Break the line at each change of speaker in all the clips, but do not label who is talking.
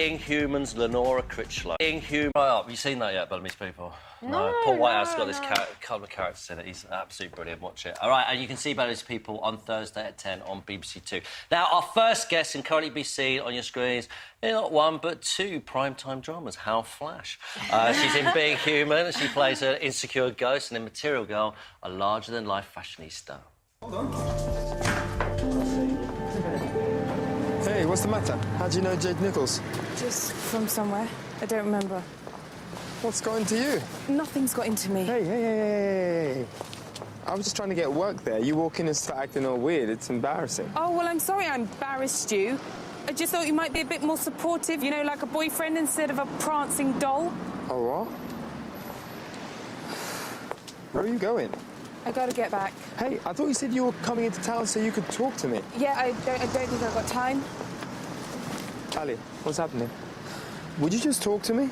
Being Human's Lenora Critchlow. Being Human... Right up, have you seen that yet, Bellamy's people? No. Paul Whitehouse has got this couple of characters in it. He's absolutely brilliant. Watch it. All right, and you can see Bellamy's people on Thursday at 10 on BBC Two. Now, our first guest can currently be seen on your screens in not one, but two primetime dramas. Hal Flash. She's in Being Human. She plays an insecure ghost, and in Material Girl, a larger-than-life fashionista.
Hold on. Hey, what's the matter? How do you know Jade Nichols?
Just from somewhere. I don't remember.
What's got into you?
Nothing's got into me.
Hey. I was just trying to get work there. You walk in and start acting all weird. It's embarrassing.
Oh, well, I'm sorry I embarrassed you. I just thought you might be a bit more supportive, you know, like a boyfriend instead of a prancing doll.
Oh, what? Where are you going?
I gotta get back.
Hey, I thought you said you were coming into town so you could talk to me.
Yeah, I don't think I've got time.
Ali, what's happening? Would you just talk to me?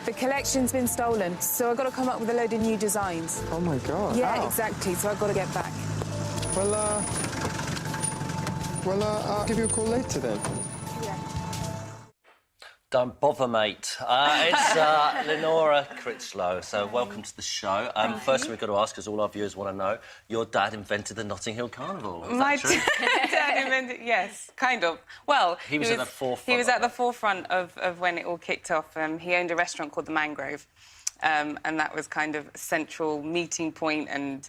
The collection's been stolen, so I've got to come up with a load of new designs.
Oh, my God.
Yeah,
How?
exactly, so I've got to get back.
Well, I'll give you a call later, then.
Yeah.
Don't bother, mate. It's Lenora Critchlow, so welcome to the show. First thing we've got to ask, because all our viewers want to know, your dad invented the Notting Hill Carnival. Is
My
that true?
dad invented... Yes, kind of. Well...
He was at the forefront.
He was at the forefront of when it all kicked off. He owned a restaurant called The Mangrove, and that was kind of a central meeting point and...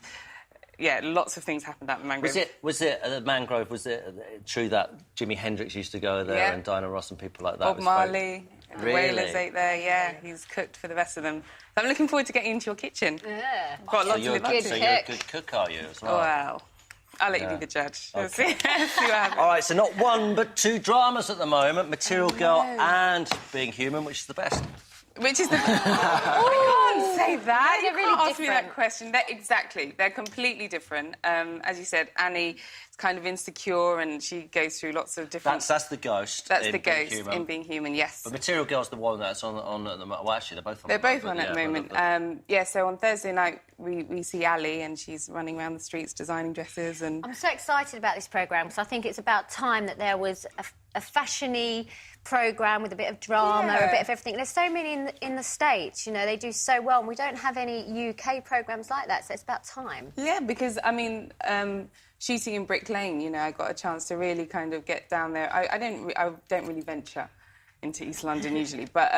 Yeah, lots of things happened at the Mangrove.
Was it at the Mangrove, was it true that Jimi Hendrix used to go there and Diana Ross and people like that?
Bob Marley,
Really?
Wailers ate there, yeah. He's cooked for the best of them. So I'm looking forward to getting into your kitchen.
Yeah.
Got lots
So you're
to live up to.
so you're a good cook, are you, as well?
Well, I'll let you be the judge.
Okay.
See what happens.
All right, so not one, but two dramas at the moment, Material Girl and Being Human, which is the best?
Which is the... I can't say that.
They're
You
really
can't ask me that
different.
question. They're completely different. As you said, Annie is kind of insecure and she goes through lots of different...
That's the ghost.
That's
in
the
Being
ghost
Human.
in Being Human, yes.
But Material Girl's the one that's on at the moment. Well, actually, they're both on.
They're both on
but
at the moment. So on Thursday night, we see Ali and she's running around the streets designing dresses and...
I'm so excited about this programme because I think it's about time that there was a fashion-y programme with a bit of drama, a bit of everything. There's so many in the States, you know, they do so well, and we don't have any UK programmes like that, so it's about time.
Yeah, because, I mean, shooting in Brick Lane, you know, I got a chance to really kind of get down there. I don't really venture into East London usually, but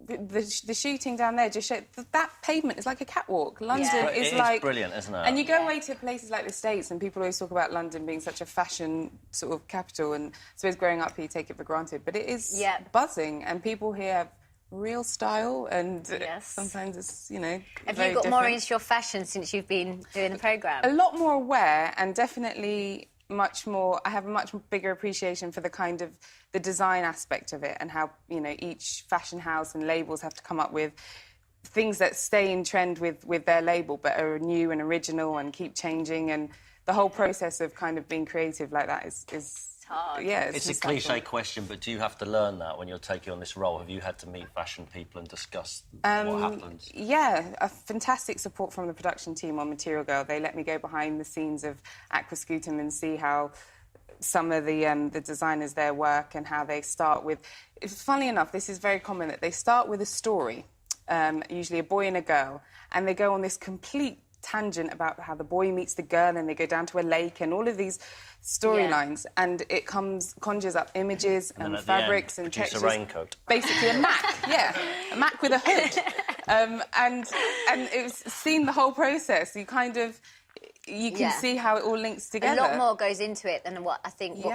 the shooting down there just showed that pavement is like a catwalk. London is like...
brilliant, isn't it?
And you go away to places like the States and people always talk about London being such a fashion sort of capital, and I suppose growing up here you take it for granted, but it is buzzing, and people here have real style, and sometimes it's, you know,
Have you got more into your fashion since you've been doing the programme?
A lot more aware, and definitely much more... I have a much bigger appreciation for the kind of the design aspect of it and how, you know, each fashion house and labels have to come up with things that stay in trend with their label but are new and original and keep changing, and the whole process of kind of being creative like that is
hard.
Yeah,
it's a cliche question, but do you have to learn that when you're taking on this role? Have you had to meet fashion people and discuss what happens?
Yeah, a fantastic support from the production team on Material Girl. They let me go behind the scenes of Aquascutum and see how some of the designers there work and how they start with... Funnily enough, this is very common, that they start with a story, usually a boy and a girl, and they go on this complete tangent about how the boy meets the girl and they go down to a lake and all of these storylines, and it conjures up images and fabrics and textures.
A raincoat.
Basically a Mac, a Mac with a hood. And it was seeing the whole process. You can see how it all links together.
A lot more goes into it than what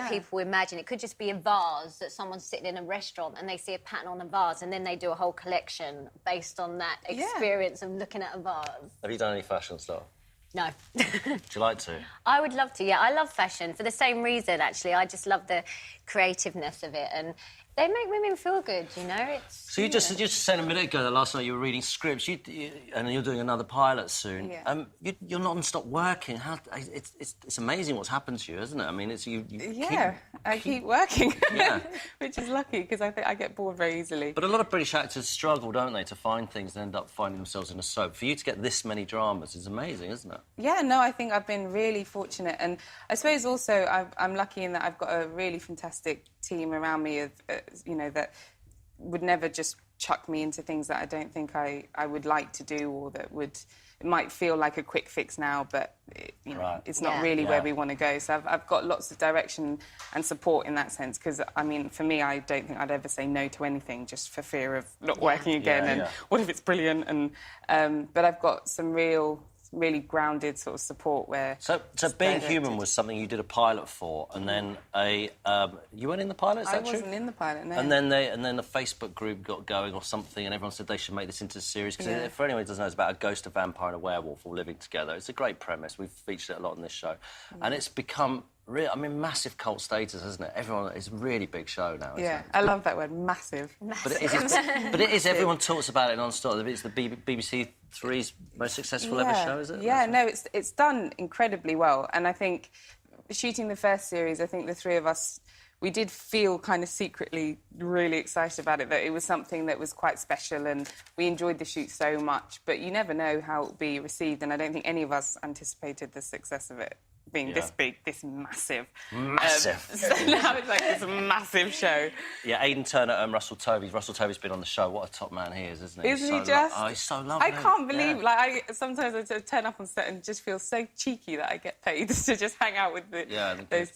people imagine. It could just be a vase that someone's sitting in a restaurant and they see a pattern on a vase, and then they do a whole collection based on that experience of looking at a vase.
Have you done any fashion stuff?
No.
Would you like to?
I would love to, yeah. I love fashion for the same reason, actually. I just love the creativeness of it, and they make women feel good, you know?
So you just said a minute ago that last night you were reading scripts, and you're doing another pilot soon.
Yeah.
You're non-stop working. It's amazing what's happened to you, isn't it? I mean,
I keep working,
Yeah.
which is lucky because I think I get bored very easily.
But a lot of British actors struggle, don't they, to find things and end up finding themselves in a soap. For you to get this many dramas is amazing, isn't it?
Yeah, no, I think I've been really fortunate, and I suppose also I'm lucky in that I've got a really fantastic team around me, that would never just chuck me into things that I don't think I would like to do, or that it might feel like a quick fix now, but it's not really where we want to go. So I've got lots of direction and support in that sense, because, I mean, for me, I don't think I'd ever say no to anything just for fear of not working again what if it's brilliant? But I've got some really grounded sort of support where...
So Being Human was something you did a pilot for, and then you weren't in the pilot, is that true?
I wasn't in the pilot, no.
And then the Facebook group got going or something, and everyone said they should make this into a series, because for anyone who doesn't know, it's about a ghost, a vampire and a werewolf all living together. It's a great premise. We've featured it a lot in this show. And it's become... massive cult status, isn't it? It's a really big show now, isn't it?
I love that word, massive.
But it is, everyone talks about it non-stop. It's the BBC Three's most successful ever show, is it?
Yeah, no, it's done incredibly well. And I think shooting the first series, I think the three of us, we did feel kind of secretly really excited about it, that it was something that was quite special, and we enjoyed the shoot so much. But you never know how it will be received, and I don't think any of us anticipated the success of it being this big, this massive.
Massive.
So now it's like this massive show.
Yeah, Aidan Turner and Russell Tovey. Russell Tovey's been on the show. What a top man he is, isn't he?
Isn't he just?
He's so lovely.
I can't believe, sometimes I turn up on set and just feel so cheeky that I get paid to just hang out with those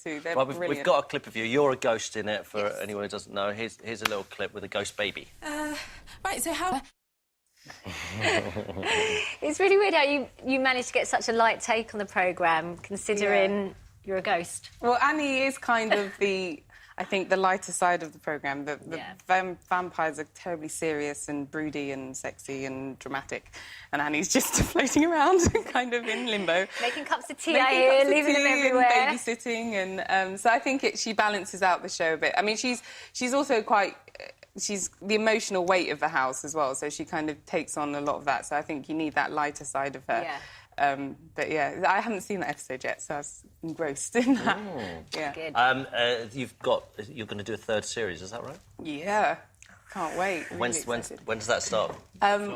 two. They're brilliant.
We've got a clip of you. You're a ghost in it, for anyone who doesn't know. Here's a little clip with a ghost baby.
Right, so how...
It's really weird how you managed to get such a light take on the programme, considering you're a ghost.
Well, Annie is kind of the lighter side of the programme. The vampires are terribly serious and broody and sexy and dramatic, and Annie's just floating around, kind of in limbo.
Making cups of tea out here, leaving them everywhere.
And babysitting, and so I think she balances out the show a bit. I mean, she's also quite... She's the emotional weight of the house as well, so she kind of takes on a lot of that. So I think you need that lighter side of her.
Yeah.
But yeah, I haven't seen that episode yet, so I was engrossed in that. Yeah.
Good.
You're going to do a third series, is that right?
Yeah. Can't wait.
When does that start?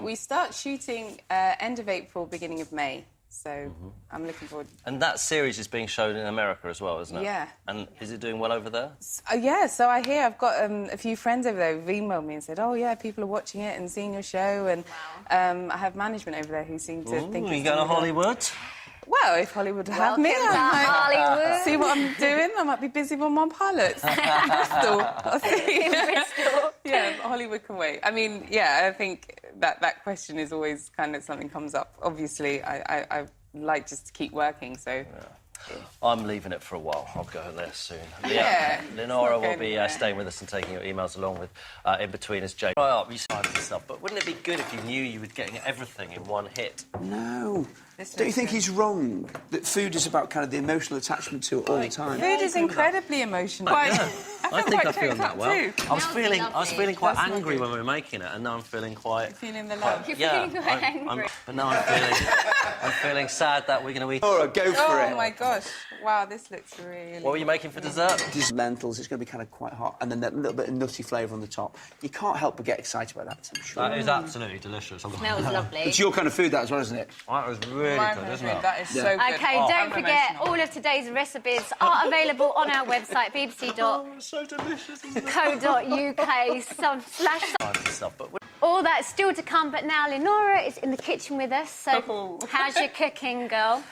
We start shooting end of April, beginning of May. So I'm looking forward.
And that series is being shown in America as well, isn't it?
Yeah.
And is it doing well over there?
Yeah, so I hear I've got a few friends over there who've emailed me and said, oh, yeah, people are watching it and seeing your show. And I have management over there who seem to think...
Are you going to Hollywood?
Well, if Hollywood would have me, I might see what I'm doing. I might be busy with my pilots. Bristol.
In Bristol.
Yeah, Hollywood can wait. I mean, yeah, I think that question is always kind of something comes up. Obviously, I like just to keep working, so... Yeah.
I'm leaving it for a while. I'll go there soon.
Yeah.
Lenora will be staying with us and taking your emails along with In Between Us, Jane. Right up, you signed and stuff, but wouldn't it be good if you knew you were getting everything in one hit?
No. Don't you think he's wrong? That food is about kind of the emotional attachment to it all the time.
Food is incredibly emotional.
I think I feel that well.
Too.
I was feeling quite angry when we were making it, and now I'm feeling quite...
You're feeling the love.
You're feeling quite angry.
But now I'm feeling sad that we're going to eat...
All right, go for it.
Oh, my gosh. Wow, this looks really...
What were you making for dessert?
These lentils, it's going to be kind of quite hot, and then that little bit of nutty flavour on the top. You can't help but get excited about that, I'm sure.
That is absolutely delicious.
Smells lovely.
It's your kind of food, that as well, isn't it?
That was really good, isn't it?
That is so good.
OK, don't forget, all of today's recipes are available on our website, bbc.co.uk/. All that's still to come, but now Lenora is in the kitchen with us, so how's your cooking, girl?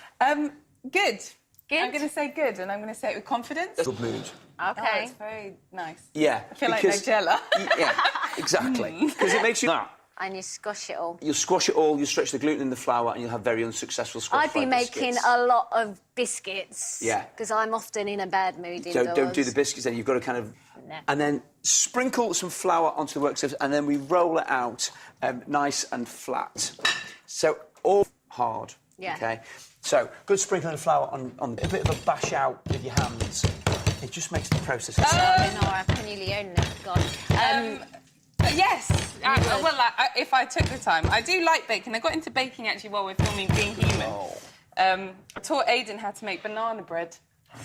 Good.
Good?
I'm going to say good, and I'm going to say it with confidence.
Good mood.
Oh,
OK.
it's very nice.
Yeah.
I feel like Nigella.
Yeah, exactly. Because it makes you...
And you squash it all.
You'll squash it all, you'll stretch the gluten in the flour, and you'll have very unsuccessful squash
I'd be making a lot of biscuits.
Yeah.
Because I'm often in a bad mood indoors.
Don't do the biscuits then, you've got to kind of...
No.
And then sprinkle some flour onto the work surface, and then we roll it out nice and flat. So, all hard, OK? So, good sprinkling of flour on a bit of a bash out with your hands. It just makes the process...
Lenora, can you Leone now? God.
Yes. If I took the time. I do like baking. I got into baking, actually, while we're filming Being Human. I taught Aidan how to make banana bread.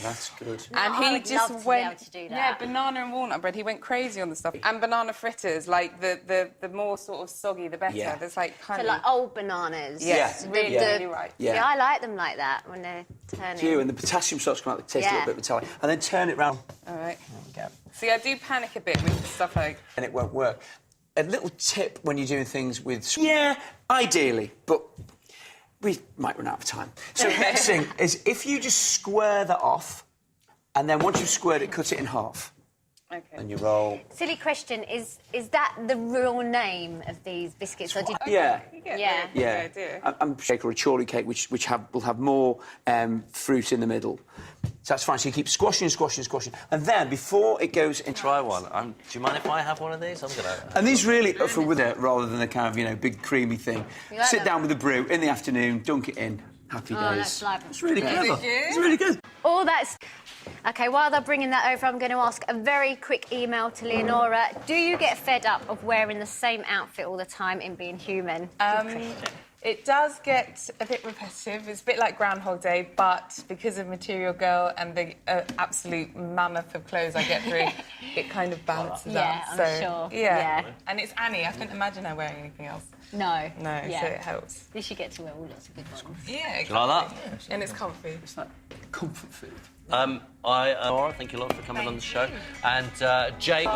That's good.
And
I
he
would
just
love to be
went,
able to do that.
yeah, banana and walnut bread. He went crazy on the stuff. And banana fritters, like the more sort of soggy, the better.
Yeah.
There's like honey.
So like old bananas.
Yes,
Yeah.
really,
Yeah.
really right.
Yeah.
Yeah, I like them like that when they're turning.
Do you? And the potassium starts to come out, the taste a
Yeah.
little bit metallic. And then turn it round.
All right.
There we go.
See, I do panic a bit with stuff like...
And it won't work. A little tip when you're doing things with... Yeah, ideally, but we might run out of time. So next thing is if you just square that off, and then once you've squared it, cut it in half.
Okay.
And you roll...
Silly question, is that the real name of these biscuits? Or did...
Yeah.
You get
Yeah.
the
Yeah,
idea.
I'm shake or a chorley cake, which will have more fruit in the middle. So that's fine. So you keep squashing, and then before it goes into...
Try one. Do you mind if I have one of these? I'm gonna.
And these really are for with it rather than the kind of big creamy thing.
You like
Sit
them?
down with a brew in the afternoon, dunk it in. Happy days.
that's lovely.
It's really clever.
Is it good?
It's really good.
All that's... OK, while they're bringing that over, I'm going to ask a very quick email to Leonora. Do you get fed up of wearing the same outfit all the time in Being Human?
It does get a bit repetitive. It's a bit like Groundhog Day, but because of Material Girl and the absolute mammoth of clothes I get through, it kind of balances
Yeah,
out.
I'm sure.
Yeah.
Yeah.
And it's Annie. I couldn't imagine her wearing anything else.
No.
No,
Yeah.
so it helps.
At least you get to wear all lots of good ones.
Yeah,
You like that?
and it's comfy.
It's like comfort food.
Laura, thank you a lot for coming on the show. And Jake.